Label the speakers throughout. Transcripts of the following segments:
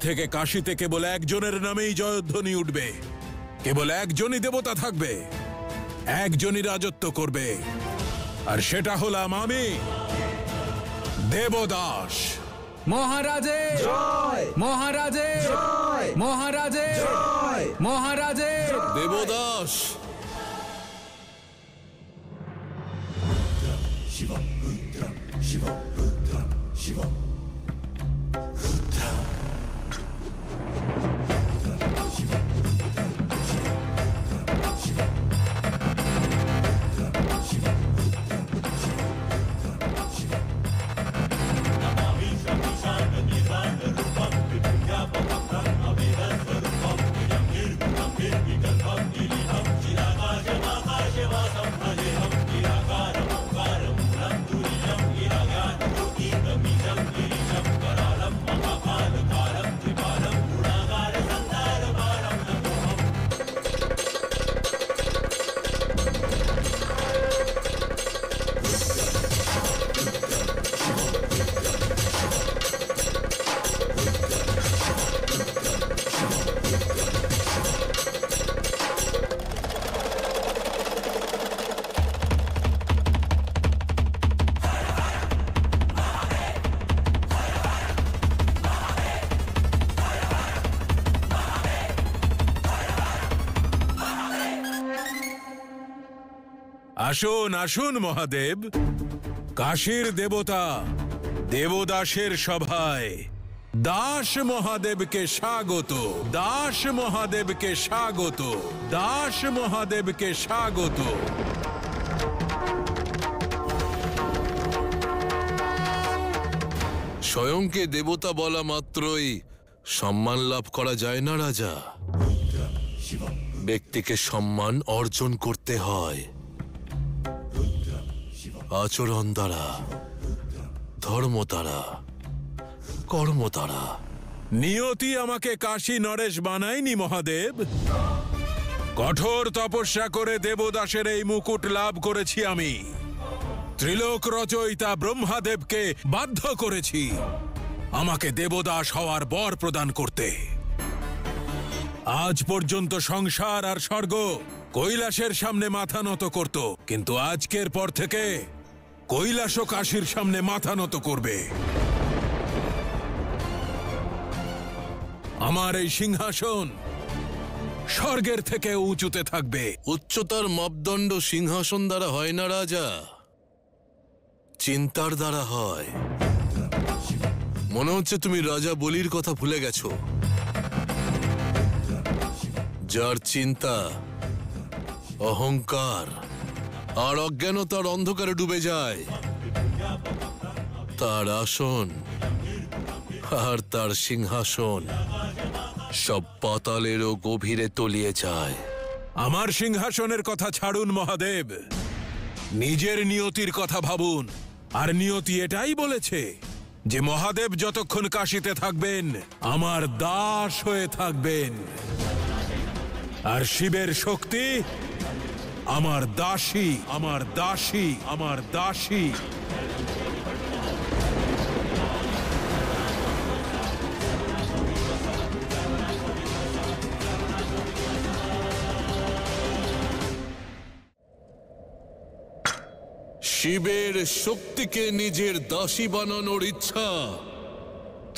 Speaker 1: থেকে কাশীতে কেবল একজনের নামেই জয়ধ্বনি উঠবে, কেবল একজনই দেবতা থাকবে, একজনই রাজত্ব করবে, আর সেটা হলাম আমি, দেবদাস।
Speaker 2: মহারাজে জয়, মহারাজে জয়, মহারাজে জয়, মহারাজে
Speaker 1: দেবদাস।
Speaker 3: শিবম রুদ্রম শিবম রুদ্রম শিবম
Speaker 1: আসুন আসুন মহাদেব, কাশীর দেবতা দেবদাসের সভায় দাস মহাদেবকে স্বাগত, দাস মহাদেবকে স্বাগত, দাস মহাদেবকে স্বাগত।
Speaker 4: স্বয়ংকে দেবতা বলা মাত্রই সম্মান লাভ করা যায় না রাজা। ব্যক্তিকে সম্মান অর্জন করতে হয় আচরণ দ্বারা, ধর্ম দ্বারা, কর্ম দ্বারা।
Speaker 1: নিয়তি আমাকে কাশী নরেশ বানায়নি মহাদেব, কঠোর তপস্যা করে দেবদাসের এই মুকুট লাভ করেছি আমি। ত্রিলোক রচয়িতা ব্রহ্মাদেবকে বাধ্য করেছি আমাকে দেবদাস হওয়ার বর প্রদান করতে। আজ পর্যন্ত সংসার আর স্বর্গ কৈলাসের সামনে মাথা নত করত, কিন্তু আজকের পর থেকে কৈলাস ও কাশীর সামনে মাথা নত করবে। আমার এই সিংহাসন স্বর্গের থেকে উঁচুতে থাকবে।
Speaker 4: উচ্চতার মাপদণ্ড সিংহাসন দ্বারা হয় না রাজা, চিন্তার দ্বারা হয়। মনে হচ্ছে তুমি রাজা বলির কথা ভুলে গেছো, যার চিন্তা, অহংকার আর অজ্ঞানতার অন্ধকারে ডুবে যায়, তার আসন আর তার সিংহাসন সব পাতালেরও গভীরে তলিয়ে যায়।
Speaker 1: আমার সিংহাসনের কথা ছাড়ুন মহাদেব, নিজের নিয়তির কথা ভাবুন। আর নিয়তি এটাই বলেছে যে মহাদেব যতক্ষণ কাশীতে থাকবেন আমার দাস হয়ে থাকবেন, আর শিবের শক্তি আমার দাসী, আমার দাসী, আমার দাসী।
Speaker 4: শিবের শক্তিকে নিজের দাসী বানানোর ইচ্ছা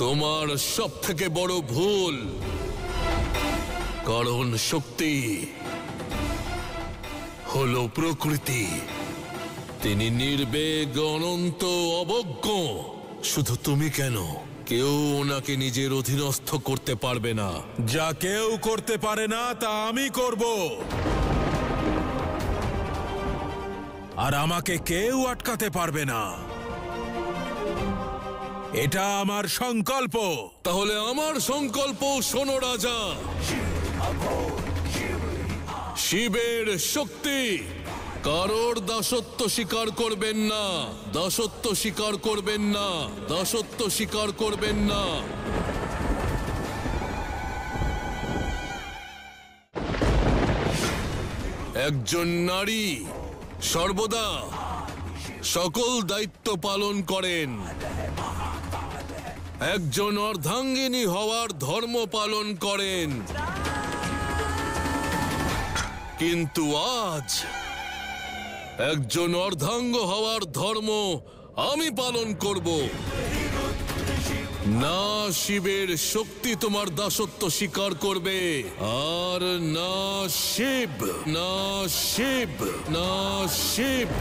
Speaker 4: তোমার সব থেকে বড় ভুল, কারণ শক্তি হলো প্রকৃতি। তিনি নির্বেগ, অনন্ত, অবজ্ঞ। শুধু তুমি কেন, কেউ ওনাকে নিজের অধীনস্থ করতে পারবে না।
Speaker 1: যা কেউ করতে পারে না তা আমি করব, আর আমাকে কেউ আটকাতে পারবে না। এটা আমার সংকল্প।
Speaker 4: তাহলে আমার সংকল্প শোনো রাজা। শিবের শক্তি কারোর দাসত্ব স্বীকার করবেন না, দাসত্ব স্বীকার করবেন না, দাসত্ব স্বীকার করবেন না। একজন নারী সর্বদা সকল দায়িত্ব পালন করেন, একজন অর্ধাঙ্গিনী হওয়ার ধর্ম পালন করেন, কিন্তু আজ একজন অর্ধাঙ্গ হওয়ার ধর্ম আমি পালন করব। না শিবের শক্তি তোমার দাসত্ব স্বীকার করবে, আর না শিব, না শিব, না শিব।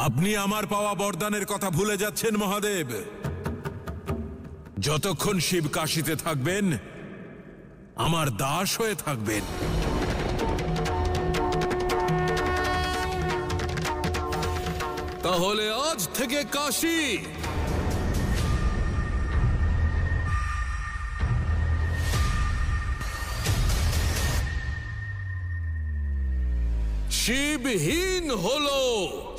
Speaker 1: আপনি আমার পাওয়া বরদানের কথা ভুলে যাচ্ছেন মহাদেব। যতক্ষণ শিব কাশীতে থাকবেন, আমার দাস হয়ে থাকবেন।
Speaker 4: তাহলে আজ থেকে কাশী শিবহীন হলো,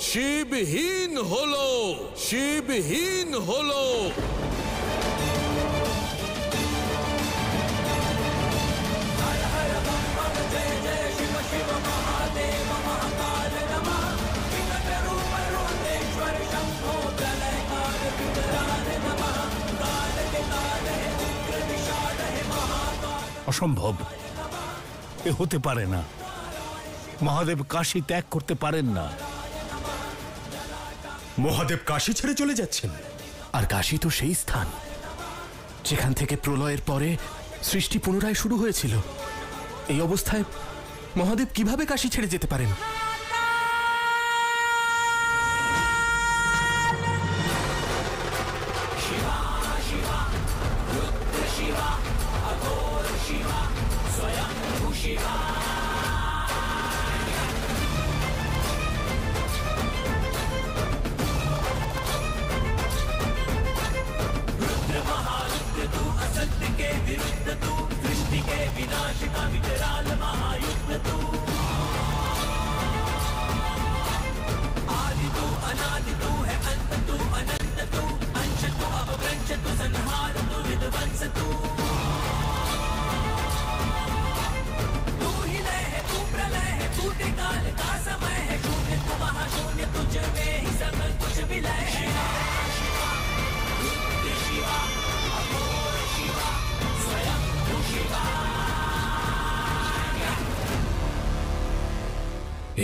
Speaker 4: শিবহীন হলো, শিবহীন হলো।
Speaker 5: অসম্ভব, এ হতে পারে না। মহাদেব কাশী ত্যাগ করতে পারেন না।
Speaker 6: মহাদেব কাশী ছেড়ে চলে যাচ্ছেন?
Speaker 7: আর কাশী তো সেই স্থান যেখান থেকে প্রলয়ের পরে সৃষ্টি পুনরায় শুরু হয়েছিল। এই অবস্থায় মহাদেব কিভাবে কাশী ছেড়ে যেতে পারেন?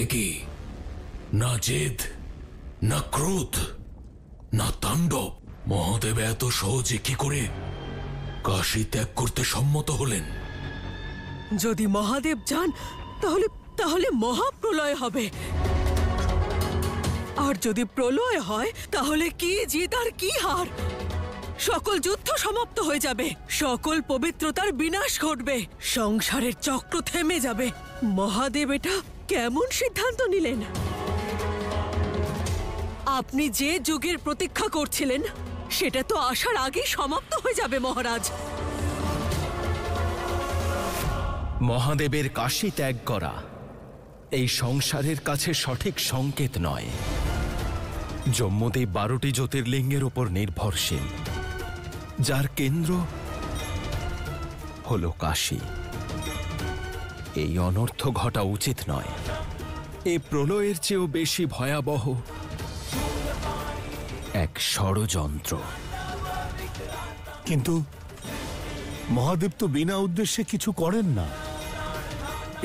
Speaker 4: একি না জেদ, না ক্রোধ, না তাণ্ডব, মহাদেব এত সহজে কি করে কাশী ত্যাগ করতে সম্মত হলেন?
Speaker 8: যদি মহাদেব যান তাহলে মহাপ্রলয় হবে। আর যদি প্রলয় হয় তাহলে কি জিত আর কি হার, সকল যুদ্ধ সমাপ্ত হয়ে যাবে, সকল পবিত্রতার বিনাশ ঘটবে, সংসারের চক্র থেমে যাবে। মহাদেব এটা কেমন সিদ্ধান্ত নিলেন? আপনি যে যুগের প্রতীক্ষা করছিলেন সেটা তো আসার আগেই সমাপ্ত হয়ে যাবে মহারাজ।
Speaker 7: মহাদেবের কাশী ত্যাগ করা এই সংসারের কাছে সঠিক সংকেত নয়। ব্রহ্মদেব 12টি জ্যোতির্লিঙ্গের উপর নির্ভরশীল, যার কেন্দ্র হল কাশী। এই অনর্থ ঘটা উচিত নয়। এ প্রলয়ের চেয়েও বেশি ভয়াবহ এক ষড়যন্ত্র।
Speaker 5: কিন্তু মহাদেব তো বিনা উদ্দেশ্যে কিছু করেন না।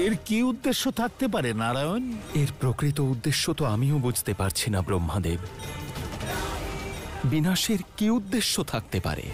Speaker 5: এর কি উদ্দেশ্য থাকতে পারে নারায়ণ?
Speaker 7: এর প্রকৃত উদ্দেশ্য তো আমিও বুঝতে পারছি না ব্রহ্মাদেব। বিনাশের কি উদ্দেশ্য থাকতে পারে?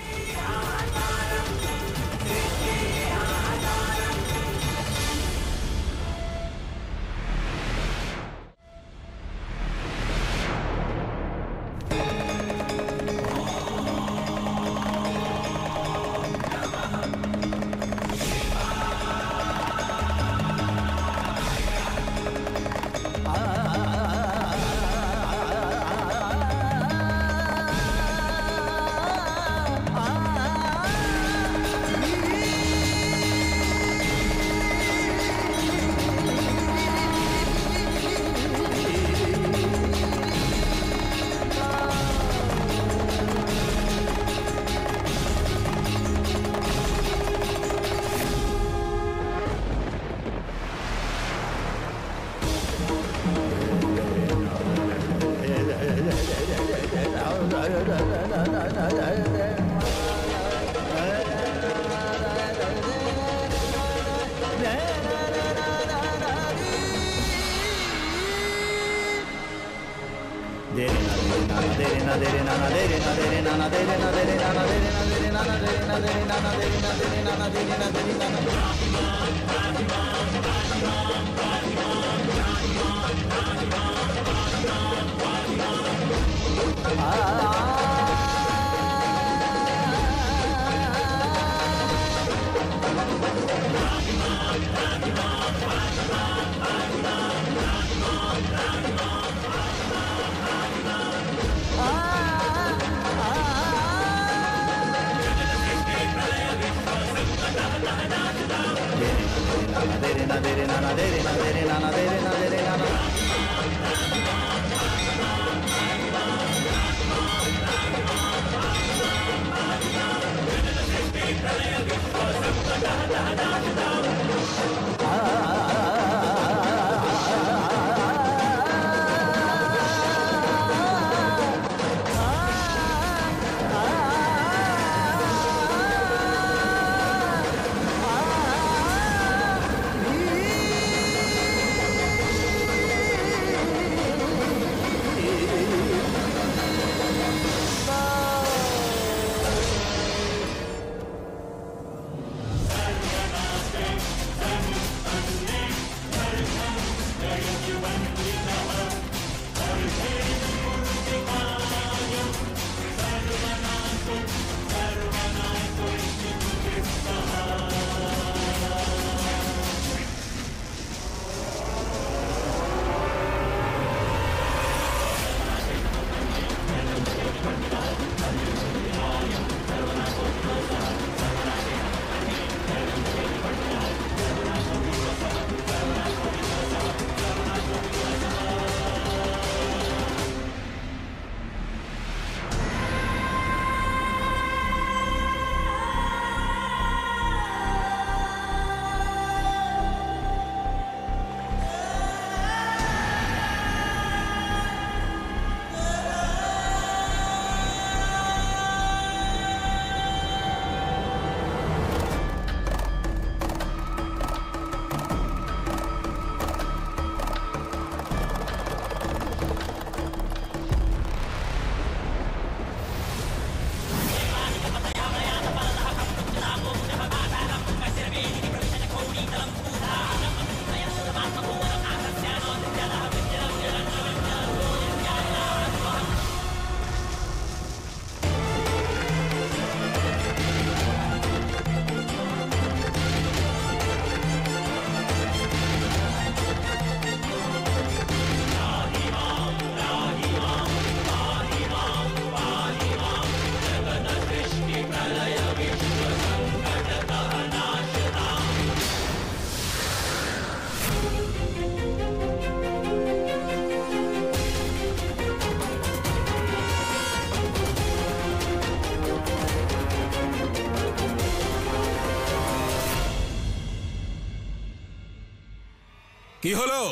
Speaker 1: কি হলো?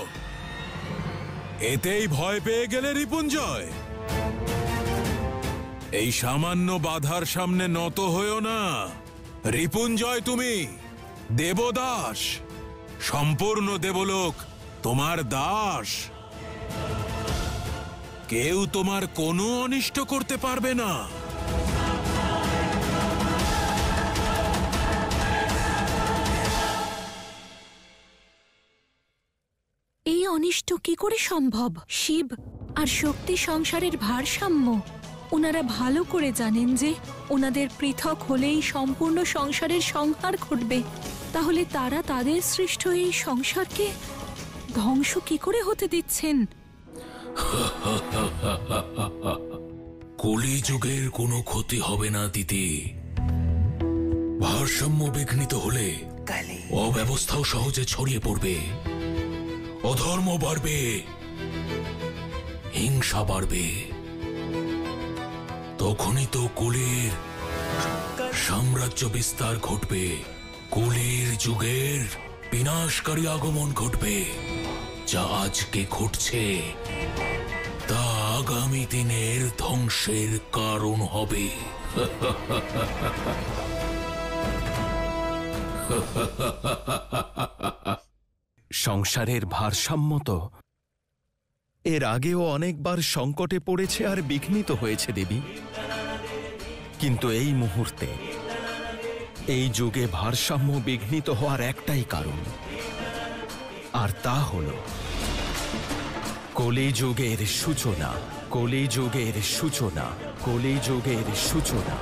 Speaker 1: এতেই ভয় পেয়ে গেলে রিপুঞ্জয়? এই সামান্য বাধার সামনে নত হয়েও না। রিপুঞ্জয় তুমি দেবদাস, সম্পূর্ণ দেবলোক তোমার দাস। কেউ তোমার কোনো অনিষ্ট করতে পারবে না।
Speaker 9: এই অনিষ্ট কি করে সম্ভব? শিব আর শক্তি সংসারের ভারসাম্য। ওনারা ভালো করে জানেন যে ওনাদের পৃথক হলেই সম্পূর্ণ সংসারের সংহার ঘটবে। তাহলে তারা তাদের সৃষ্ট এই সংসারকে ধ্বংস কি করে হতে দিচ্ছেন?
Speaker 4: কলিযুগের কোনো ক্ষতি হবে না দিদি। ভারসাম্য বিঘ্নিত হলে অব্যবস্থাও সহজে ছড়িয়ে পড়বে, অধর্ম বাড়বে, হিংসা বাড়বে। তখনই তো কলির সাম্রাজ্য বিস্তার ঘটবে, কলির যুগের বিনাশকারী আগমন ঘটবে। যা আজকে ঘটছে তা আগামী আগামী দিনের ধ্বংসের কারণ হবে।
Speaker 7: সংসারের ভারসাম্য তো এর আগেও অনেকবার সংকটে পড়েছে আর বিঘ্নিত হয়েছে দেবী, কিন্তু এই মুহূর্তে এই যুগে ভারসাম্য বিঘ্নিত হওয়ার একটাই কারণ, আর তা হল কলিযুগের সূচনা। কলিযুগের সূচনা। কলিযুগের সূচনা।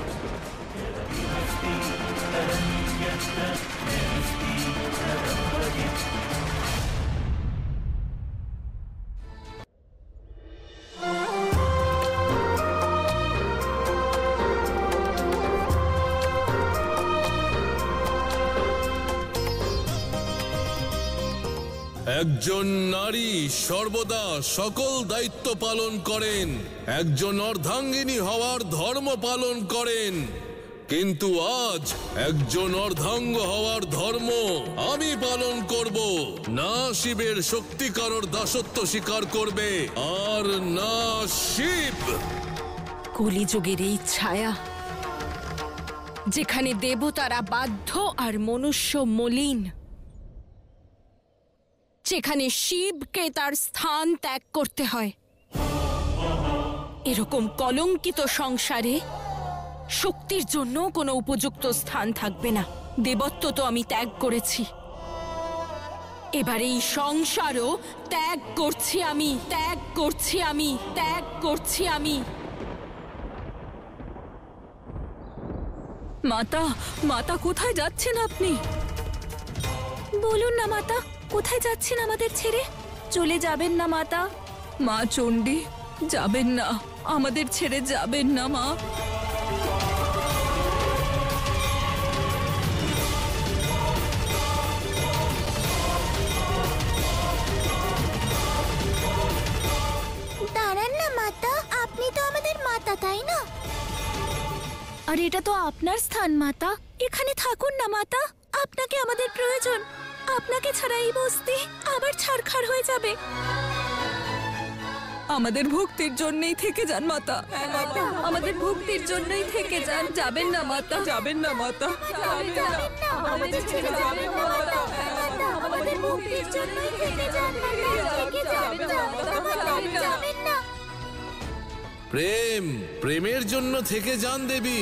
Speaker 4: একজন নারী সর্বদা সকল দায়িত্ব পালন করেন, একজন অর্ধাঙ্গিনী হওয়ার ধর্ম পালন করেন, কিন্তু আজ একজন অর্ধাঙ্গ হওয়ার ধর্ম আমি পালন করব। না শিবের শক্তিকারর দাসত্ব স্বীকার করবে, আর না শিব।
Speaker 9: কলিযুগের এই ছায়া, যেখানে দেবতারা বাধ্য আর মনুষ্য মলিন, যেখানে শিবকে তার স্থান ত্যাগ করতে হয়, এরকম কলঙ্কিত সংসারে শক্তির জন্য কোনো উপযুক্ত স্থান থাকবে না। দেবত্ব তো আমি ত্যাগ করেছি, এবার এই সংসারও ত্যাগ করছি আমি, ত্যাগ করছি আমি, ত্যাগ করছি আমি। মাতা, মাতা কোথায় যাচ্ছেন আপনি? বলুন না মাতা, কোথায় যাচ্ছেন আমাদের ছেড়ে? চলে যাবেন না মাতা? মা চণ্ডী, যাবেন না, আমাদের ছেড়ে যাবেন না মা।
Speaker 10: দাঁড়ান না মাতা, আপনি তো আমাদের মাতা, তাই না?
Speaker 9: আর এটা তো আপনার স্থান মাতা, এখানে থাকুন না মাতা, আপনাকে আমাদের প্রয়োজন। আপনাকে ছাড়া এই বস্তি আবার ছারখার হয়ে যাবে। আমাদের ভক্তির জন্যই থেকে যান মাতা, আমাদের ভক্তির জন্যই থেকে যান। যাবেন না মাতা, যাবেন না মাতা,
Speaker 10: আমাদের ছেড়ে যাবেন না মাতা, আমাদের ভক্তির জন্যই থেকে যান মাতা, থেকে যাবেন না।
Speaker 4: প্রেম, প্রেমের জন্য থেকে যান দেবী।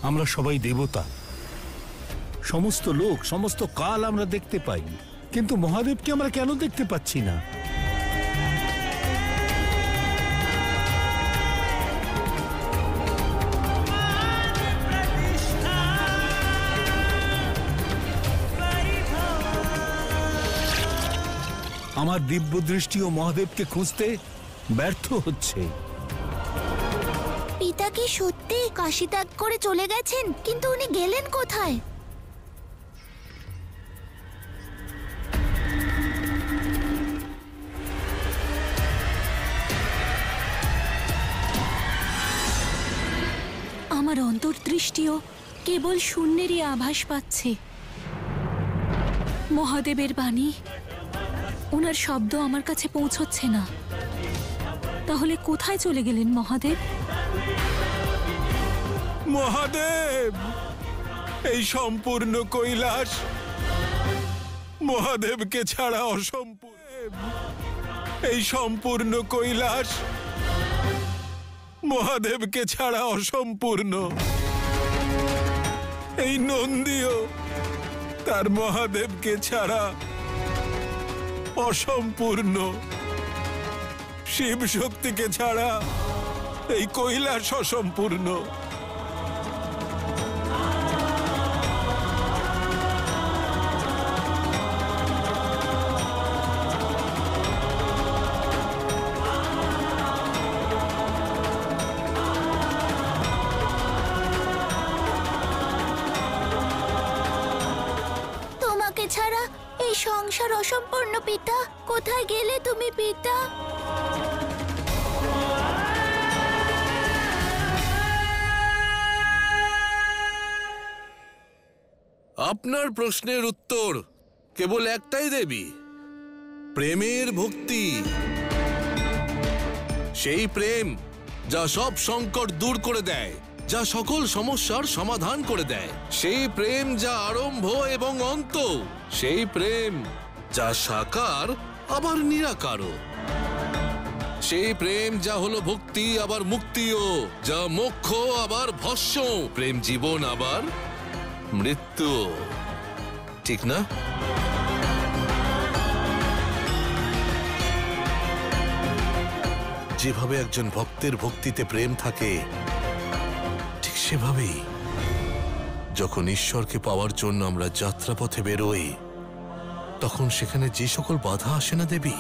Speaker 5: আমরা সবাই দেবতা, সমস্ত লোক, সমস্ত কাল আমরা দেখতে পাই, কিন্তু মহাদেবকে আমরা কেন দেখতে পাচ্ছি না? আমার দিব্য দৃষ্টিও মহাদেবকে খুঁজতে ব্যর্থ হচ্ছে।
Speaker 10: পিতা কি সত্যি কাশী ত্যাগ করে চলে গেছেন? কিন্তু উনি গেলেন কোথায়?
Speaker 9: আমার অন্তর্দৃষ্টিও কেবল শূন্যেরই আভাস পাচ্ছে। মহাদেবের বাণী, ওনার শব্দ আমার কাছে পৌঁছচ্ছে না। তাহলে কোথায় চলে গেলেন মহাদেব?
Speaker 1: মহাদেব, এই সম্পূর্ণ কৈলাস মহাদেবকে ছাড়া অসম্পূর্ণ। এই সম্পূর্ণ কৈলাস মহাদেবকে ছাড়া অসম্পূর্ণ। এই নন্দীও তার মহাদেবকে ছাড়া অসম্পূর্ণ। শিব শক্তিকে ছাড়া এই কৈলাস অসম্পূর্ণ।
Speaker 10: তোমাকে ছাড়া এই সংসার অসম্পূর্ণ পিতা। কোথায় গেলে তুমি পিতা?
Speaker 4: আপনার প্রশ্নের উত্তর কেবল একটাই দেবী, প্রেমের ভক্তি। সেই প্রেম যা সব সংকট দূর করে দেয়, যা সকল সমস্যার সমাধান করে দেয়। সেই প্রেম যা আরম্ভ এবং অন্ত। সেই প্রেম যা সাকার আবার নিরাকারও। সেই প্রেম যা হলো ভক্তি আবার মুক্তিও, যা মোক্ষ আবার ভস্ম, প্রেম জীবন আবার মৃত্যু। ঠিক না? যেভাবে একজন ভক্তের ভক্তিতে প্রেম থাকে, ঠিক সেভাবেই যখন ঈশ্বরকে পাওয়ার জন্য আমরা যাত্রাপথে বেরোই, তখন সেখানে যে সকল বাধা আসে না দেবী,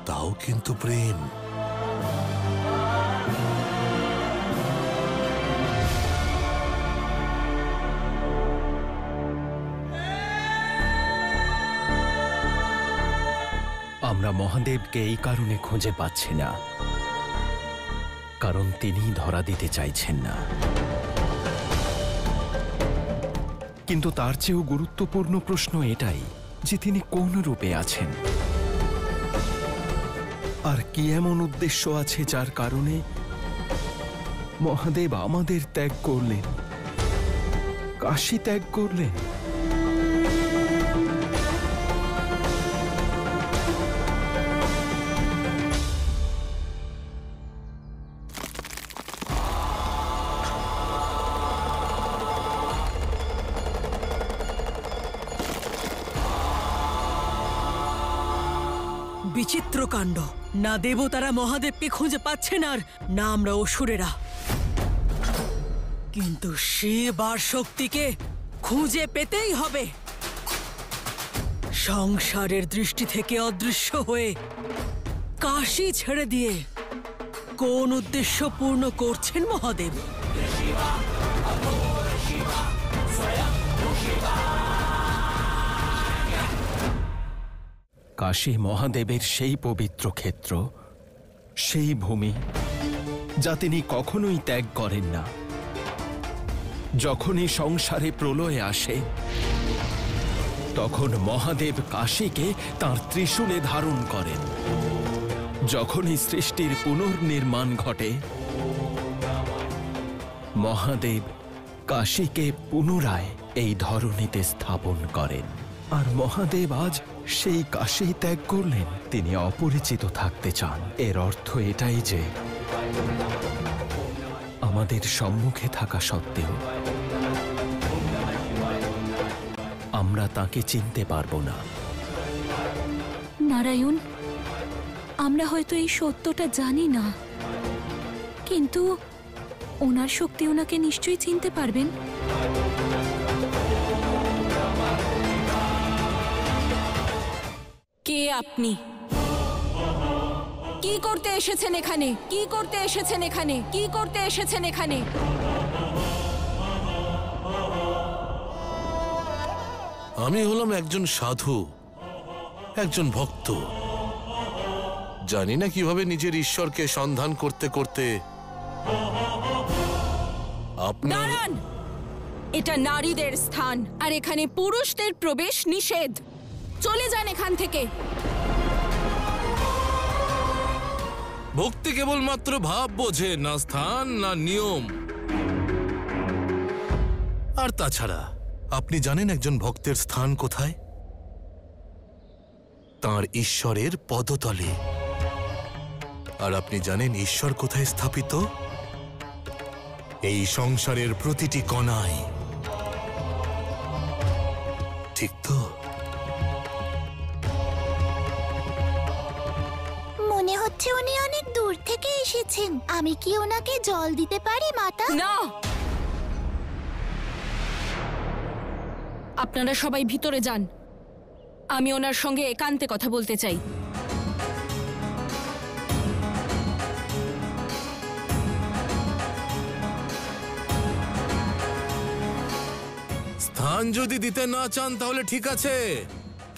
Speaker 4: তাও কিন্তু প্রেম।
Speaker 7: আমরা মহাদেবকে এই কারণে খুঁজে পাচ্ছি না, কারণ তিনি ধরা দিতে চাইছেন না। কিন্তু তার চেয়েও গুরুত্বপূর্ণ প্রশ্ন এটাই যে তিনি কোন রূপে আছেন, আর কি এমন উদ্দেশ্য আছে যার কারণে মহাদেব আমাদের ত্যাগ করলেন, কাশী ত্যাগ করলেন।
Speaker 8: বিচিত্র কাণ্ড। না দেবতারা মহাদেবকে খুঁজে পাচ্ছেন, আর না আমরা অসুরেরা। কিন্তু শিব আর শক্তিকে খুঁজে পেতেই হবে। সংসারের দৃষ্টি থেকে অদৃশ্য হয়ে কাশী ছেড়ে দিয়ে কোন উদ্দেশ্য পূর্ণ করছেন মহাদেব?
Speaker 7: কাশী মহাদেবের সেই পবিত্র ক্ষেত্র, সেই ভূমি যা তিনি কখনোই ত্যাগ করেন না। যখনই সংসারে প্রলয় আসে, তখন মহাদেব কাশীকে তাঁর ত্রিশূলে ধারণ করেন। যখনই সৃষ্টির পুনর্নির্মাণ ঘটে, মহাদেব কাশীকে পুনরায় এই ধরণীতে স্থাপন করেন। আর মহাদেব আজ সেই কাশী ত্যাগ করলেন। তিনি অপরিচিত থাকতে চান। এর অর্থ এটাই যে আমাদের সম্মুখে থাকা সত্ত্বেও আমরা তাকে চিনতে পারবো না।
Speaker 9: নারায়ণ, আমরা হয়তো এই সত্যটা জানি না, কিন্তু ওনার শক্তি ওনাকে নিশ্চয়ই চিনতে পারবেন। কে আপনি? কি করতে এসেছেন এখানে? কি করতে এসেছেন এখানে? কি করতে এসেছেন এখানে?
Speaker 4: আমি হলাম একজন সাধু, একজন ভক্ত। জানি না কিভাবে নিজের ঈশ্বরকে সন্ধান করতে করতে
Speaker 9: দাঁড়ান! এটা নারীদের স্থান, আর এখানে পুরুষদের প্রবেশ নিষেধ। চলে যান এখান থেকে।
Speaker 4: ভক্তি কেবলমাত্র ভাব বোঝে, না স্থান না নিয়ম।
Speaker 6: আর তাছাড়া আপনি জানেন একজন ভক্তের স্থান কোথায়? তাঁর ঈশ্বরের পদতলে। আর আপনি জানেন ঈশ্বর কোথায় স্থাপিত? এই সংসারের প্রতিটি কণায়। ঠিক তো?
Speaker 10: মনে হচ্ছে উনি অনেক দূর থেকে এসেছেন। আমি কি ওনাকে জল দিতে পারি মাতা?
Speaker 9: না, আপনারা সবাই ভিতরে যান। আমি ওনার সঙ্গে একান্তে কথা বলতে চাই।
Speaker 4: স্থান যদি দিতে না চান তাহলে ঠিক আছে,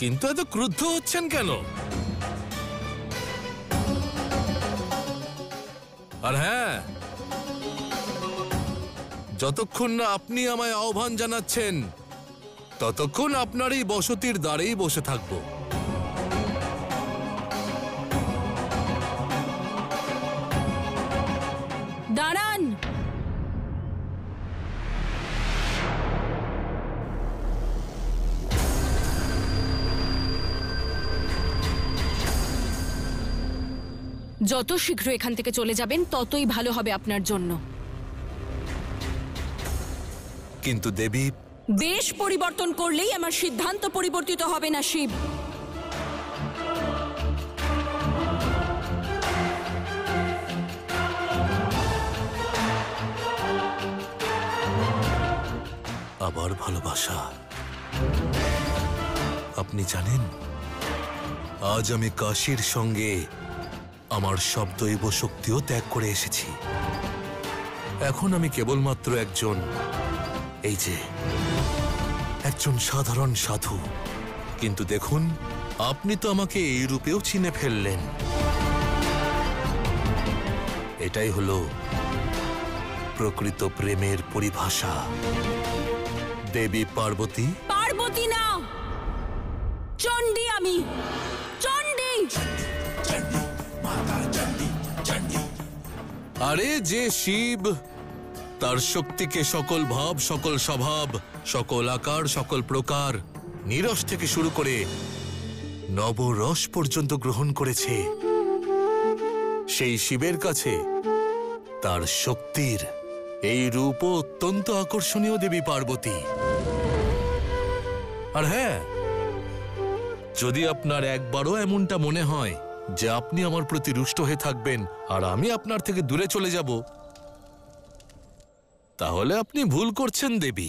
Speaker 4: কিন্তু এত ক্রুদ্ধ হচ্ছেন কেন? আর হ্যাঁ, যতক্ষণ না আপনি আমায় আহ্বান জানাচ্ছেন ততক্ষণ আপনার এই বসতির দ্বারেই বসে থাকব।
Speaker 9: দাঁড়ান! যত শীঘ্র এখান থেকে চলে যাবেন ততই ভালো হবে আপনার জন্য।
Speaker 6: কিন্তু দেবী,
Speaker 9: বেশ পরিবর্তন করলেই আমার সিদ্ধান্ত পরিবর্তিত হবে না, শিব।
Speaker 6: আবার ভালোবাসা। আপনি জানেন, আজ আমি কাশীর সঙ্গে আমার সব দৈব শক্তিও ত্যাগ করে এসেছি। এখন আমি কেবলমাত্র একজন সাধারণ সাধু। কিন্তু দেখুন, আপনি তো আমাকে এই রূপেও চিনে ফেললেন। এটাই হলো প্রকৃত প্রেমের পরিভাষা। দেবী পার্বতী।
Speaker 9: পার্বতী না, চণ্ডী। আমি চণ্ডী।
Speaker 4: আরে যে শিব, তার শক্তিকে সকল ভাব, সকল স্বভাব, সকল আকার, সকল প্রকার, নিরস থেকে শুরু করে নবরস পর্যন্ত গ্রহণ করেছে, সেই শিবের কাছে তার শক্তির এই রূপও অত্যন্ত আকর্ষণীয়, দেবী পার্বতী। আর হ্যাঁ, যদি আপনার একবারও এমনটা মনে হয় যে আপনি আমার প্রতি রুষ্ট হয়ে থাকবেন আর আমি আপনার থেকে দূরে চলে যাব, তাহলে আপনি ভুল করছেন দেবী।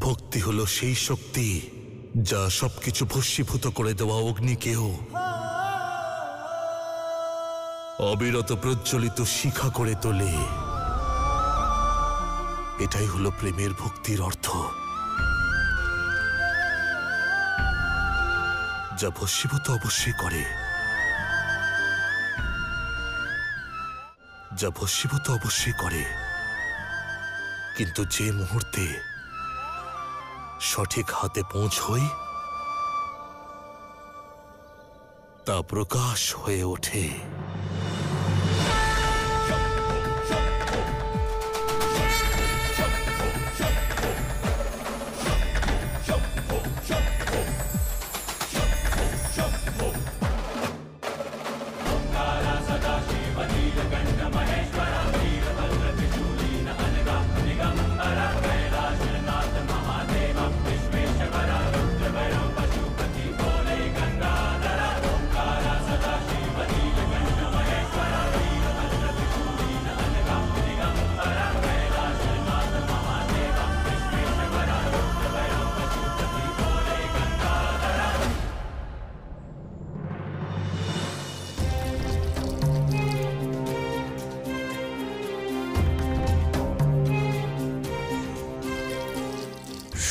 Speaker 4: ভক্তি হলো সেই শক্তি যা সবকিছু ভস্মীভূত করে দেওয়া অগ্নিকেও অবিরত প্রজ্বলিত শিখা করে তোলে। এটাই হলো প্রেমের ভক্তির অর্থ। যা ভস্মীভূত অবশ্যই করে, কিন্তু যে মুহূর্তে সঠিক হাতে পৌঁছই তা প্রকাশ হয়ে ওঠে।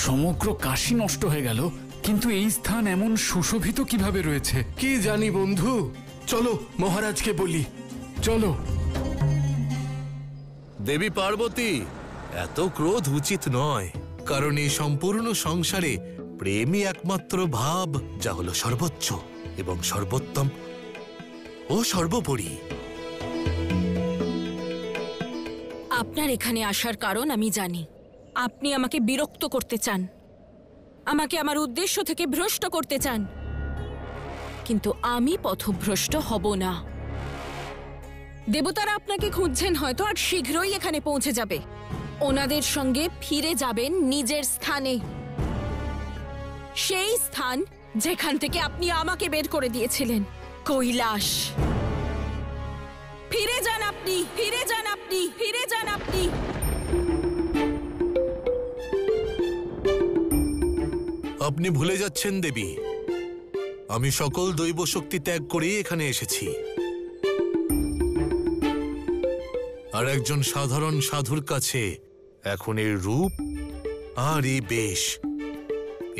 Speaker 2: সমগ্র কাশী নষ্ট হয়ে গেল, কিন্তু এই স্থান এমন সুশোভিত কিভাবে রয়েছে?
Speaker 11: কি জানি বন্ধু, চলো মহারাজকে বলি।
Speaker 2: চলো।
Speaker 6: দেবী পার্বতী, এত ক্রোধ উচিত নয়, কারণ এই সম্পূর্ণ সংসারে প্রেমই একমাত্র ভাব, যা হলো সর্বোচ্চ এবং সর্বোত্তম ও সর্বোপরি।
Speaker 9: আপনার এখানে আসার কারণ আমি জানি। আপনি আমাকে বিরক্ত করতে চান, আমাকে আমার উদ্দেশ্য থেকে ভ্রষ্ট করতে চান, কিন্তু আমি পথভ্রষ্ট হব না। দেবতারা আপনাকে খুঁজছেন হয়তো, আর শীঘ্রই এখানে পৌঁছে যাবে। ওনাদের সঙ্গে ফিরে যাবেন নিজের স্থানে, সেই স্থান যেখান থেকে আপনি আমাকে বের করে দিয়েছিলেন, কৈলাস। ফিরে যান আপনি, ফিরে যান আপনি, ফিরে যান আপনি।
Speaker 6: আপনি ভুলে যাচ্ছেন দেবী, আমি সকল দৈব শক্তি ত্যাগ করেই এখানে এসেছি। আর একজন সাধারণ সাধুর কাছে এখন এই রূপ আর এই বেশ,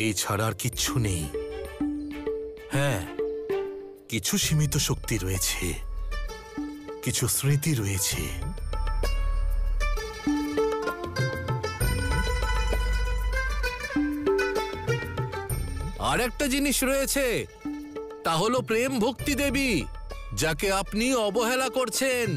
Speaker 6: এই ছাড়া আর কিচ্ছু নেই। হ্যাঁ, কিছু সীমিত শক্তি রয়েছে, কিছু স্মৃতি রয়েছে। আর একটা জিনিস রয়েছে, তা হলো প্রেম ভক্তি দেবী, যাকে আপনি অবহেলা করছেন।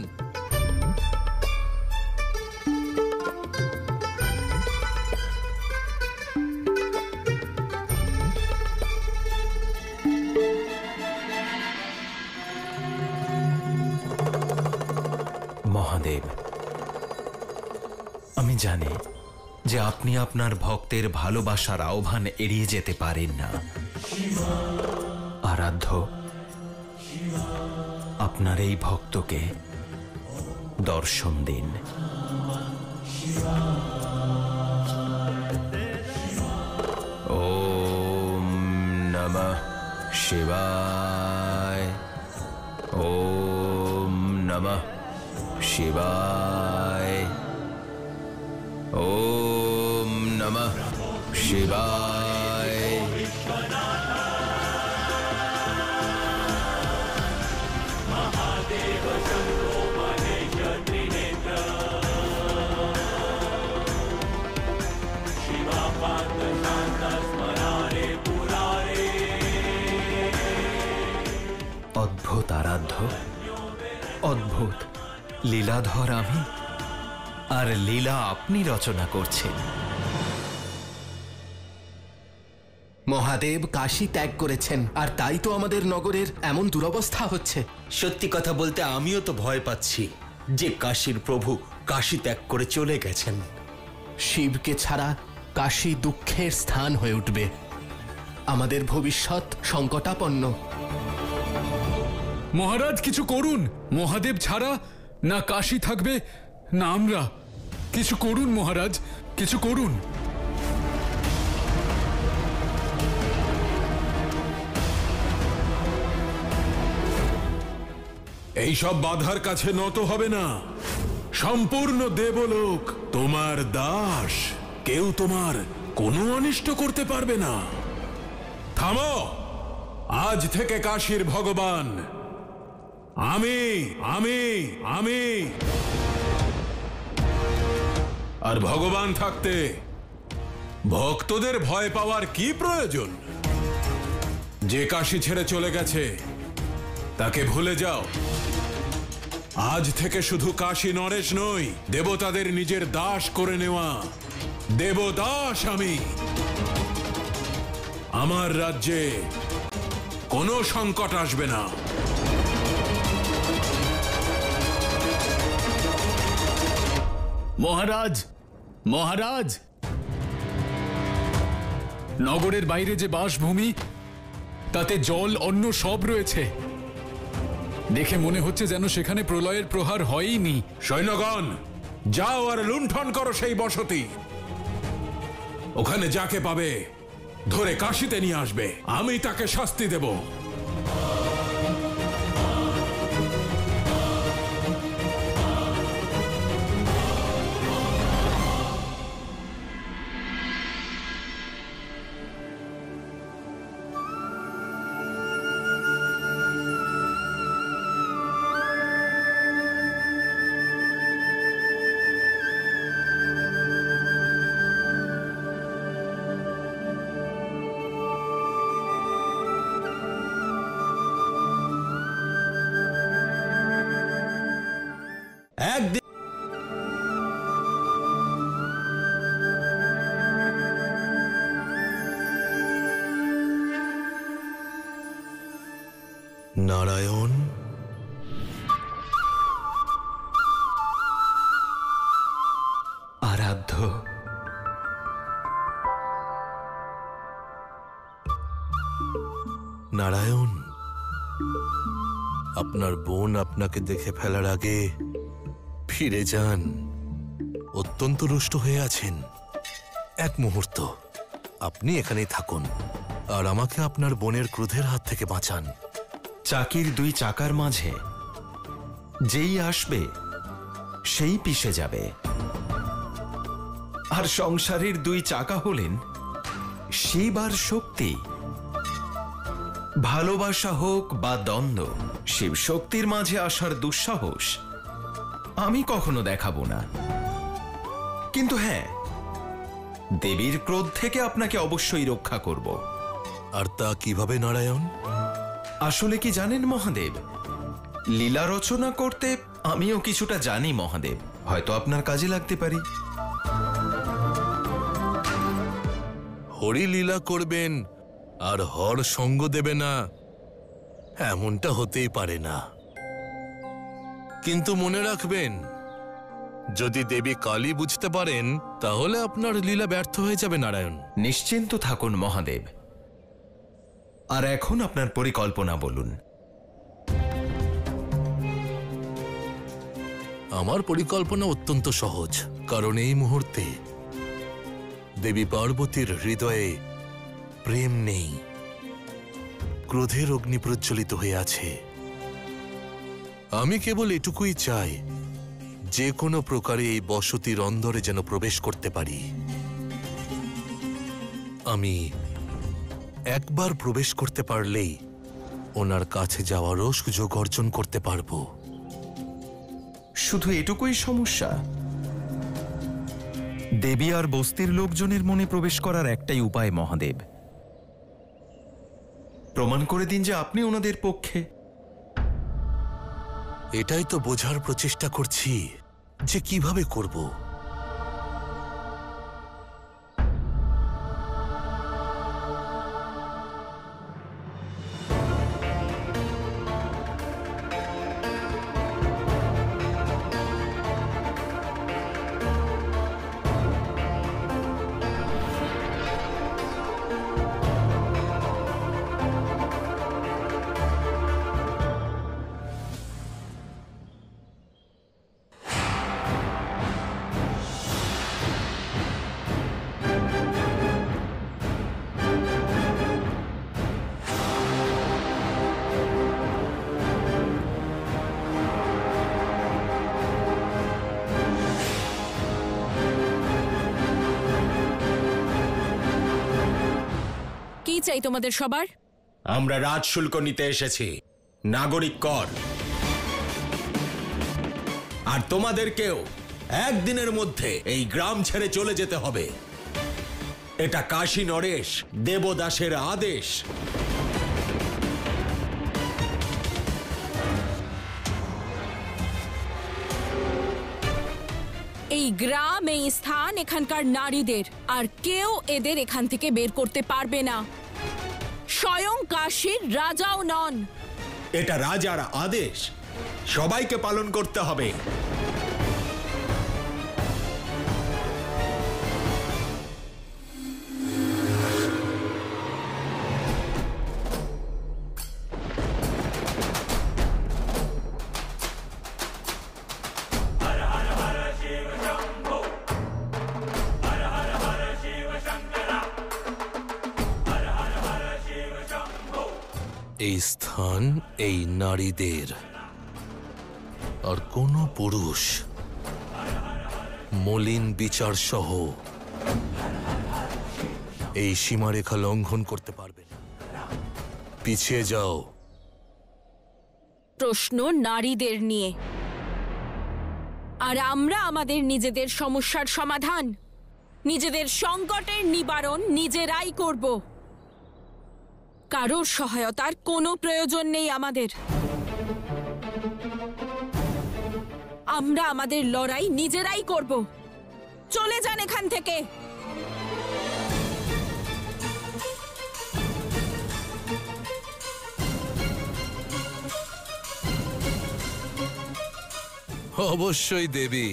Speaker 7: মহাদেব, আমি জানি যে আপনি আপনার ভক্তের ভালোবাসার আহ্বান এড়িয়ে যেতে পারেন না। আরাধ্য, আপনার এই ভক্তকে দর্শন দিন। ওম নমঃ শিবায়, ওম নমঃ শিবায়, ওম নমঃ শিবায়। অদ্ভুত আরাধ্য, অদ্ভুত লীলাধর আমি, আর লীলা আপনি রচনা করছেন।
Speaker 11: মহাদেব কাশী ত্যাগ করেছেন, আর তাই তো আমাদের নগরের এমন দুরবস্থা হচ্ছে।
Speaker 12: সত্যি কথা বলতে আমিও তো ভয় পাচ্ছি যে কাশীর প্রভু কাশী ত্যাগ করে চলে গেছেন।
Speaker 11: শিবকে ছাড়া কাশী দুঃখের স্থান হয়ে উঠবে। আমাদের ভবিষ্যৎ সংকটাপন্ন।
Speaker 2: মহারাজ কিছু করুন, মহাদেব ছাড়া না কাশী থাকবে না আমরা। কিছু করুন মহারাজ, কিছু করুন।
Speaker 1: এইসব বাধার কাছে নত হবে না। সম্পূর্ণ দেবলোক তোমার দাস, কেউ তোমার কোনো অনিষ্ট করতে পারবে না। থামো, আজ থেকে কাশীর ভগবান আমি আমি আমি আর ভগবান থাকতে ভক্তদের ভয় পাওয়ার কি প্রয়োজন? যে কাশী ছেড়ে চলে গেছে তাকে ভুলে যাও। আজ থেকে শুধু কাশী নরেশ নই, দেবতাদের নিজের দাস করে নেওয়া দেবদাস আমি। আমার রাজ্যে কোনো সংকট আসবে না।
Speaker 2: মহারাজ, মহারাজ, নগরের বাইরে যে বাসভূমি, তাতে জল অন্ন সব রয়েছে। দেখে মনে হচ্ছে যেন সেখানে প্রলয়ের প্রহার হয়ইনি।
Speaker 1: সৈন্যগণ, যাও আর লুণ্ঠন করো সেই বসতি। ওখানে যাকে পাবে ধরে কাশীতে নিয়ে আসবে, আমি তাকে শাস্তি দেব।
Speaker 12: একদিন
Speaker 6: নারায়ণ,
Speaker 7: আরাধ্য,
Speaker 6: নারায়ণ, আপনার বোন আপনাকে দেখে ফেলার আগে ফিরে যান। অত্যন্ত রুষ্ট হয়ে আছেন। এক মুহূর্ত আপনি এখানেই থাকুন আর আমাকে আপনার বোনের ক্রোধের হাত থেকে বাঁচান।
Speaker 7: চাকির দুই চাকার মাঝে যেই আসবে সেই পিষে যাবে, আর সংসারের দুই চাকা হলেন শিব আর শক্তি। ভালোবাসা হোক বা দ্বন্দ্ব, শিব শক্তির মাঝে আসার দুঃসাহস আমি কখনো দেখাবো না। কিন্তু হ্যাঁ, দেবীর ক্রোধ থেকে আপনাকে অবশ্যই রক্ষা করব।
Speaker 6: আর তা কিভাবে নারায়ণ?
Speaker 7: আসলে কি জানেন মহাদেব, লীলা রচনা করতে আমিও কিছুটা জানি মহাদেব, হয়তো আপনার কাজে লাগতে পারি।
Speaker 6: হরিলীলা করবেন আর হর সঙ্গ দেবে না, এমনটা হতেই পারে না। কিন্তু মনে রাখবেন, যদি দেবী কালী বুঝতে পারেন তাহলে আপনার লীলা ব্যর্থ হয়ে যাবে নারায়ণ।
Speaker 7: নিশ্চিন্ত থাকুন মহাদেব। আর এখন আপনার পরিকল্পনা বলুন।
Speaker 6: আমার পরিকল্পনা অত্যন্ত সহজ, কারণ এই মুহূর্তে দেবী পার্বতীর হৃদয়ে প্রেম নেই, ক্রোধের অগ্নি প্রজ্বলিত হয়ে আছে। আমি কেবল এটুকুই চাই, যে কোনো প্রকারে এই বসতির অন্দরে যেন প্রবেশ করতে পারি। আমি একবার প্রবেশ করতে পারলেই ওনার কাছে যাওয়ারও সুযোগ অর্জন করতে পারবো।
Speaker 7: শুধু এটুকুই সমস্যা? দেবী আর বস্তির লোকজনের মনে প্রবেশ করার একটাই উপায় মহাদেব। প্রমাণ করে দিন যে আপনি ওনাদের পক্ষে।
Speaker 6: এটাই তো বোঝার প্রচেষ্টা করছি যে কিভাবে করব।
Speaker 9: কি চাই তোমাদের সবার?
Speaker 12: আমরা রাজশুল্ক নিতে এসেছি, নাগরিক কর। আর তোমাদেরকেও একদিনের মধ্যে এই গ্রাম ছেড়ে চলে যেতে হবে। এটা কাশী নরেশ দেবদাসের আদেশ।
Speaker 9: এই গ্রাম, এই স্থান এখানকার নারীদের, আর কেউ এদের এখান থেকে বের করতে পারবে না। স্বয়ং কাশীর রাজাও নন।
Speaker 12: এটা রাজার আদেশ, সবাইকে পালন করতে হবে।
Speaker 6: এই স্থান এই নারীদের, আর কোন পুরুষ মলিন বিচার সহ এই সীমারেখা লঙ্ঘন করতে পারবে না। পিছিয়ে যাও।
Speaker 9: প্রশ্ন নারীদের নিয়ে, আর আমরা আমাদের নিজেদের সমস্যার সমাধান, নিজেদের সংকটের নিবারণ নিজেরাই করব। কারোর সহায়তার কোনো প্রয়োজন নেই আমাদের। আমরা আমাদের লড়াই নিজেরাই করব। চলে যান এখান থেকে।
Speaker 6: অবশ্যই দেবী।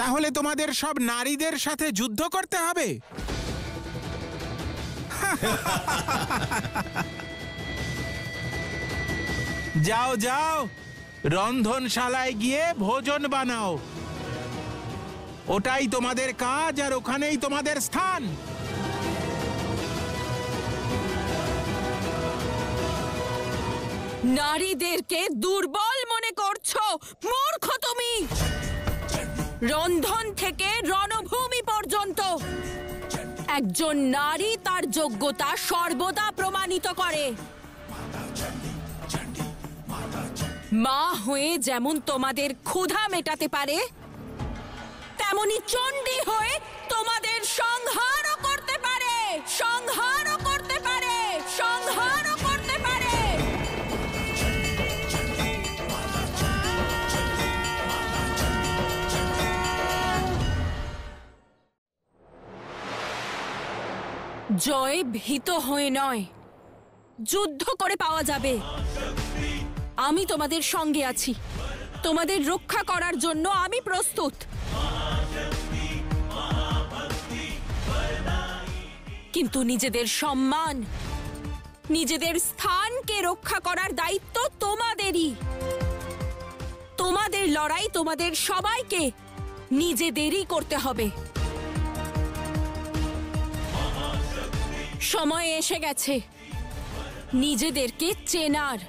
Speaker 13: তাহলে তোমাদের সব নারীদের সাথে যুদ্ধ করতে হবে? যাও যাও, রন্ধনশালায় গিয়ে ভোজন বানাও। ওটাই তোমাদের কাজ আর ওখানেই তোমাদের স্থান।
Speaker 9: নারীদেরকে দুর্বল মনে করছো? মূর্খ তুমি! রন্ধন থেকে রণভূমি পর্যন্ত একজন নারী তার যোগ্যতা সর্বদা প্রমাণিত করে। মা হয়ে যেমন তোমাদের ক্ষুধা মেটাতে পারে, তেমনি চণ্ডী হয়ে তোমাদের সংহারও করতে পারে, সংহারও করতে পারে, সংহারও করতে পারে। জয় ভীত হয়ে নয়, যুদ্ধ করে পাওয়া যাবে। আমি তোমাদের সঙ্গে আছি, তোমাদের রক্ষা করার জন্য আমি প্রস্তুত। কিন্তু নিজেদের সম্মান, নিজেদের স্থানকে রক্ষা করার দায়িত্ব তোমাদেরই। তোমাদের লড়াই তোমাদের সবাইকে নিজেদেরই করতে হবে। সময় এসে গেছে নিজেদেরকে চেনার,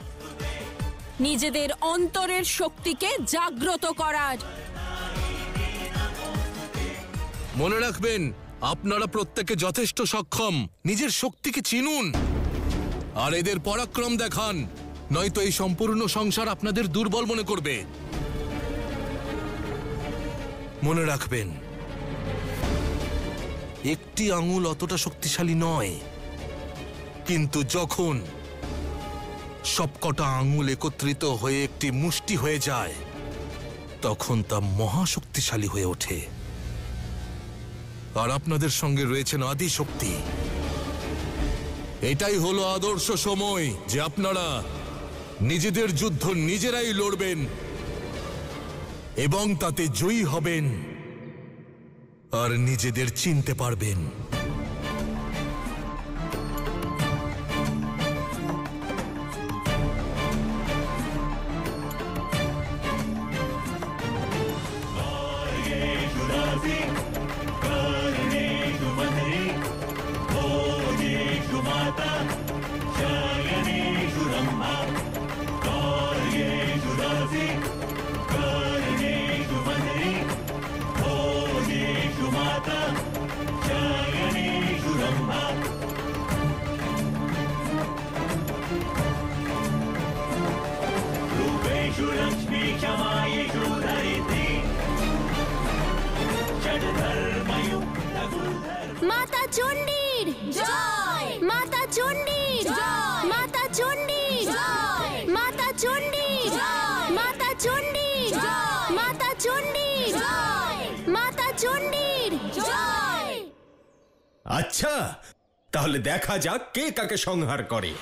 Speaker 9: নিজেদের অন্তরের শক্তিকে জাগ্রত করার।
Speaker 6: মনে রাখবেন, আপনারা প্রত্যেকে যথেষ্ট সক্ষম। নিজের শক্তিকে চিনুন আর এদের পরাক্রম দেখান, নয়তো এই সম্পূর্ণ সংসার আপনাদের দুর্বল মনে করবে। মনে রাখবেন, একটি আঙুল অতটা শক্তিশালী নয়, কিন্তু যখন সবকটা আঙুল একত্রিত হয়ে একটি মুষ্টি হয়ে যায়, তখন তা মহাশক্তিশালী হয়ে ওঠে। আর আপনাদের সঙ্গে রয়েছেন আদি শক্তি। এটাই হলো আদর্শ সময় যে আপনারা নিজেদের যুদ্ধ নিজেরাই লড়বেন এবং তাতে জয়ী হবেন আর নিজেদের চিনতে পারবেন।
Speaker 10: মাতা চণ্ডীর জয়! মাতা চণ্ডীর জয়! মাতা চণ্ডীর জয়! মাতা চণ্ডীর জয়! মাতা চণ্ডীর জয়! মাতা চণ্ডীর জয়! মাতা চণ্ডীর জয়!
Speaker 12: আচ্ছা, তাহলে দেখা যাক কে কাকে সংহার করে।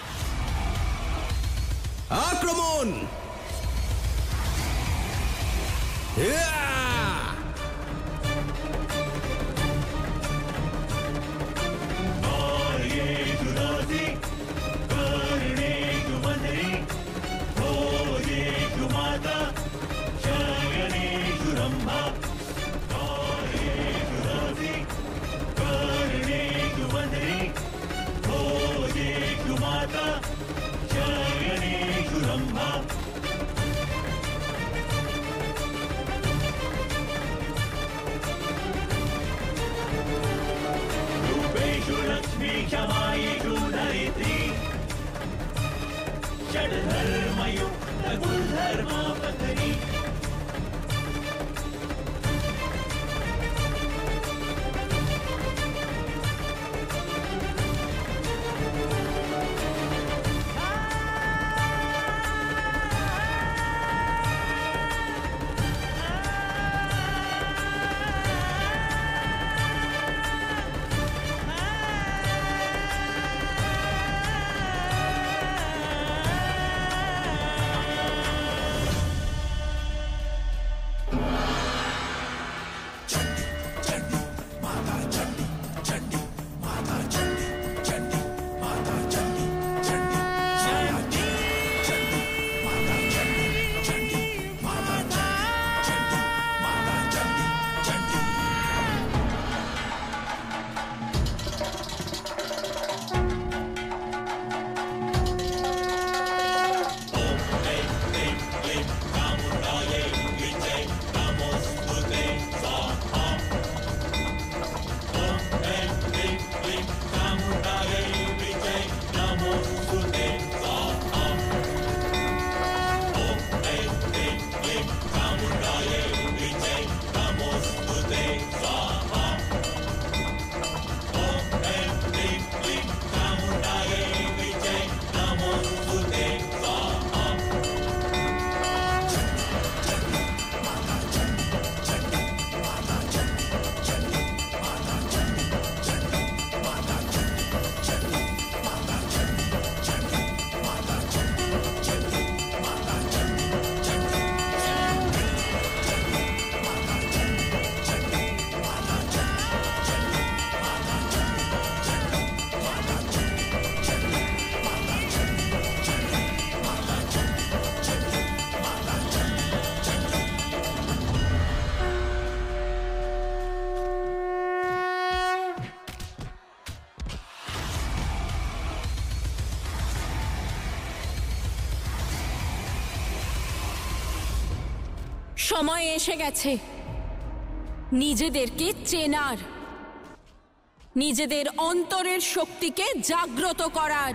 Speaker 12: আক্রমণ!
Speaker 9: সময় এসে গেছে নিজেদেরকে চেনার, নিজেদের অন্তরের শক্তিকে জাগ্রত করার।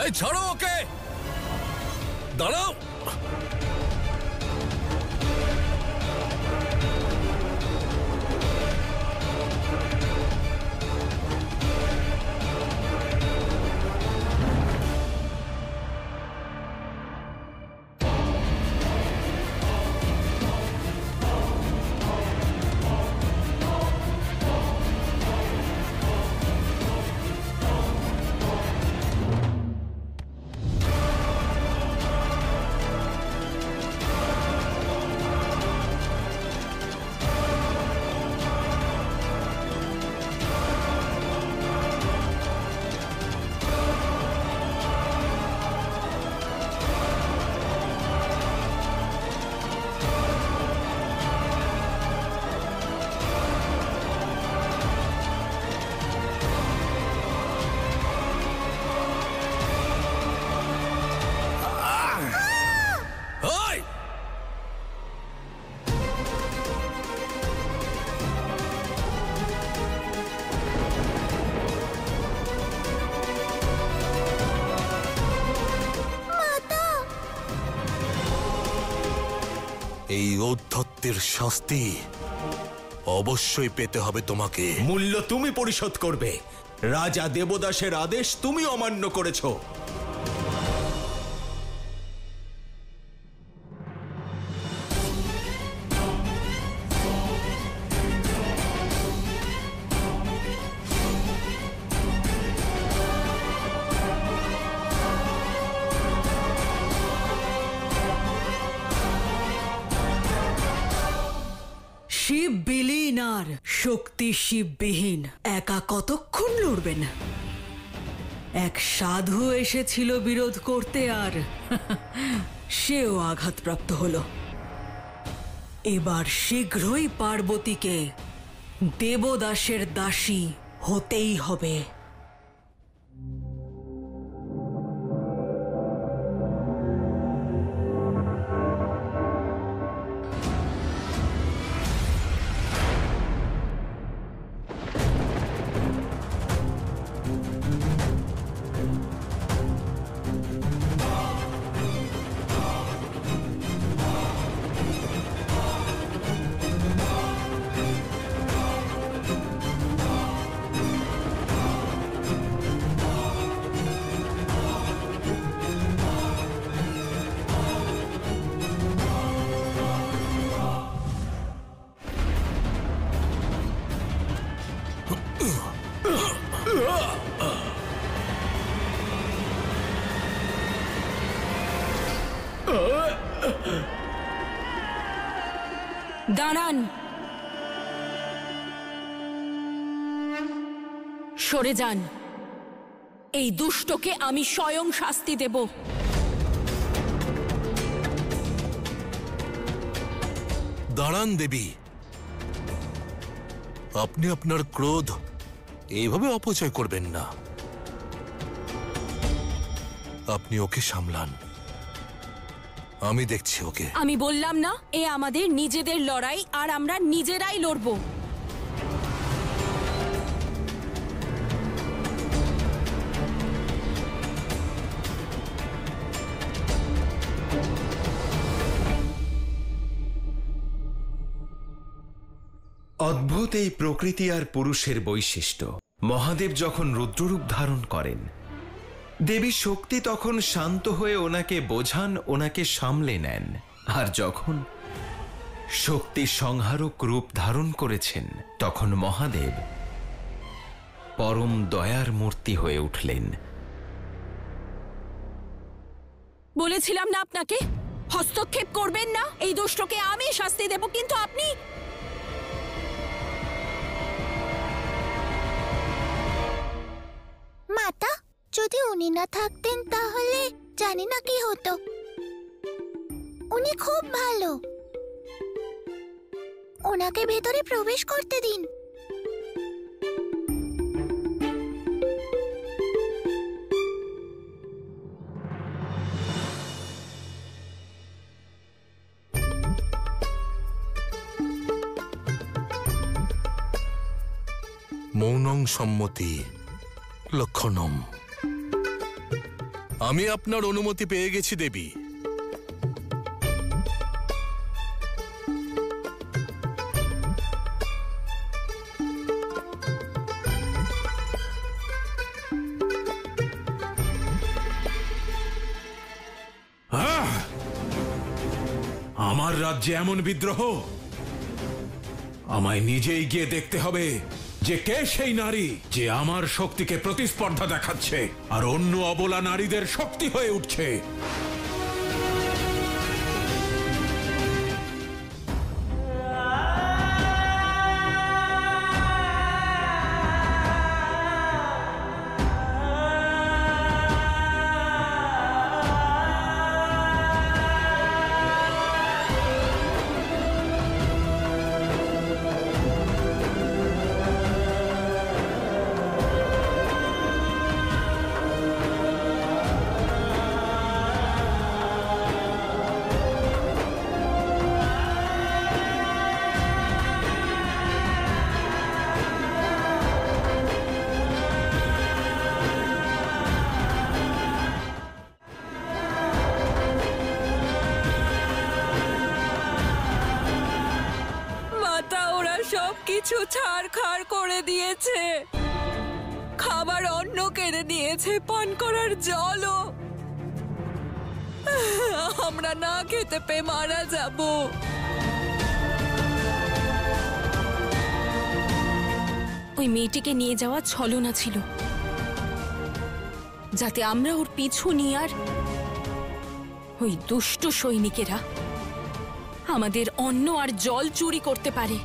Speaker 4: এই ছাড়ো ওকে, দাঁড়াও।
Speaker 6: এই ঔদ্ধত্যের শাস্তি অবশ্যই পেতে হবে তোমাকে।
Speaker 12: মূল্য তুমি পরিশোধ করবে। রাজা দেবদাসের আদেশ তুমি অমান্য করেছো।
Speaker 8: শিব বিলীন আর শক্তি শিববিহীন, একা কতক্ষণ লড়বেন? এক সাধু এসেছিল বিরোধ করতে, আর সেও আঘাতপ্রাপ্ত হলো। এবার শীঘ্রই পার্বতীকে দেবদাসের দাসী হতেই হবে।
Speaker 9: দাঁড়ান, সরে যান। এই দুষ্টকে আমি স্বয়ং শাস্তি দেব।
Speaker 6: দাঁড়ান দেবী, আপনি আপনার ক্রোধ এইভাবে অপচয় করবেন না। আপনি ওকে সামলান, আমি দেখছি ওকে।
Speaker 9: আমি বললাম না, এ আমাদের নিজেদের লড়াই, আর আমরা নিজেরাই লড়ব।
Speaker 7: অদ্ভুত এই প্রকৃতি আর পুরুষের বৈশিষ্ট্য। মহাদেব যখন রুদ্ররূপ ধারণ করেন, দেবী শক্তি তখন শান্ত হয়ে ওনাকে বোঝান, ওনাকে সামলে নেন। আর যখন শক্তি সংহারক রূপ ধারণ করেছেন, তখন মহাদেব পরম দয়ার মূর্তি হয়ে উঠলেন।
Speaker 9: বলেছিলাম না আপনাকে, হস্তক্ষেপ করবেন না। এই দুষ্টকে আমি শাস্তি দেব, কিন্তু আপনি...
Speaker 10: মাতা, যদি উনি না থাকতেন তাহলে জানি না কি হতো। উনি খুব ভালো, ওনাকে ভেতরে প্রবেশ করতে দিন।
Speaker 6: মৌনং সম্মতি লক্ষণম। আমি আপনার অনুমতি পেয়ে গেছি দেবী।
Speaker 1: আমার রাজ্যে এমন বিদ্রোহ! আমায় নিজেই গিয়ে দেখতে হবে যে কে সেই নারী যে আমার শক্তিকে প্রতিস্পর্ধা দেখাচ্ছে আর অন্য অবলা নারীদের শক্তি হয়ে উঠছে।
Speaker 8: সবকিছু ছাড়খাড় করে দিয়েছে, খাবার অন্ন কেড়ে নিয়েছে, পান করার জলও। আমরা না খেতে পেয়ে মারা যাব।
Speaker 9: ওই মেয়েটিকে নিয়ে যাওয়া ছলনা ছিল, যাতে আমরা ওর পিছু নিয়ে আর ওই দুষ্ট সৈনিকেরা আমাদের অন্ন আর জল চুরি করতে পারে।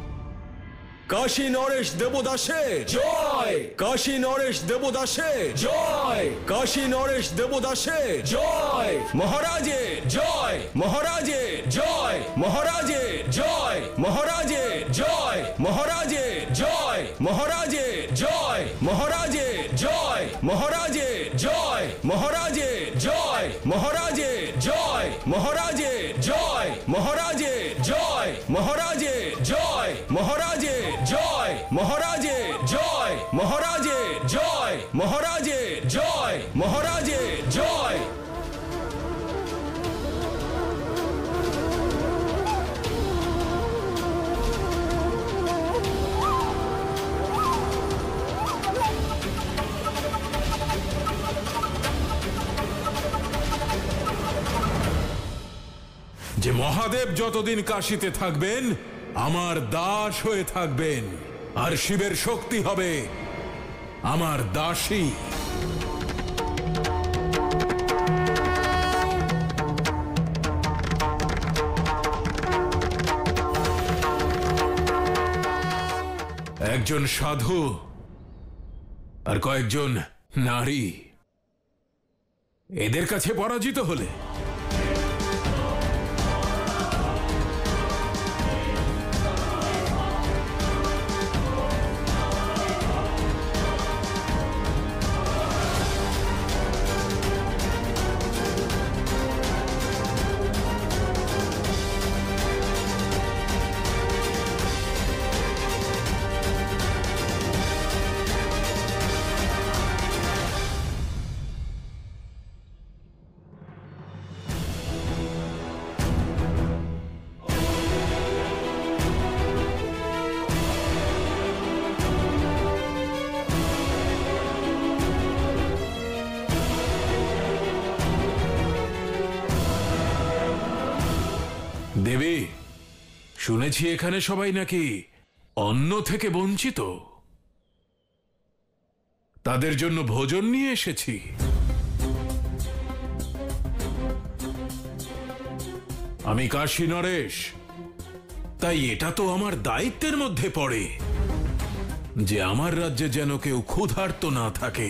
Speaker 12: কাশী নরেশ দেবদাসে জয়! কাশী নরেশ দেবদাসে জয়! কাশী নরেশ দেবদাসে জয়! মহারাজের জয়! মহারাজের জয়! মহারাজের জয়! মহারাজের জয়! মহারাজের জয়! মহারাজের জয়! মহারাজের জয়! মহারাজের জয়! মহারাজের জয়! মহারাজের জয়! মহারাজের জয়! মহারাজের জয়! মহারাজের জয়! মহারাজের জয়! মহারাজের জয়! মহারাজের জয়! মহারাজের জয়! মহারাজের জয়!
Speaker 1: যে মহাদেব যতদিন কাশীতে থাকবেন আমার দাস হয়ে থাকবেন, আর শিবের শক্তি হবে আমার দাসী। একজন সাধু আর কয়েকজন নারী এদের কাছে পরাজিত হলে দেবী, শুনেছি এখানে সবাই নাকি অন্ন থেকে বঞ্চিত। তাদের জন্য ভোজন নিয়ে এসেছি। আমি কাশী নরেশ, তাই এটা তো আমার দায়িত্বের মধ্যে পড়ে যে আমার রাজ্যে যেন কেউ ক্ষুধার্ত না থাকে।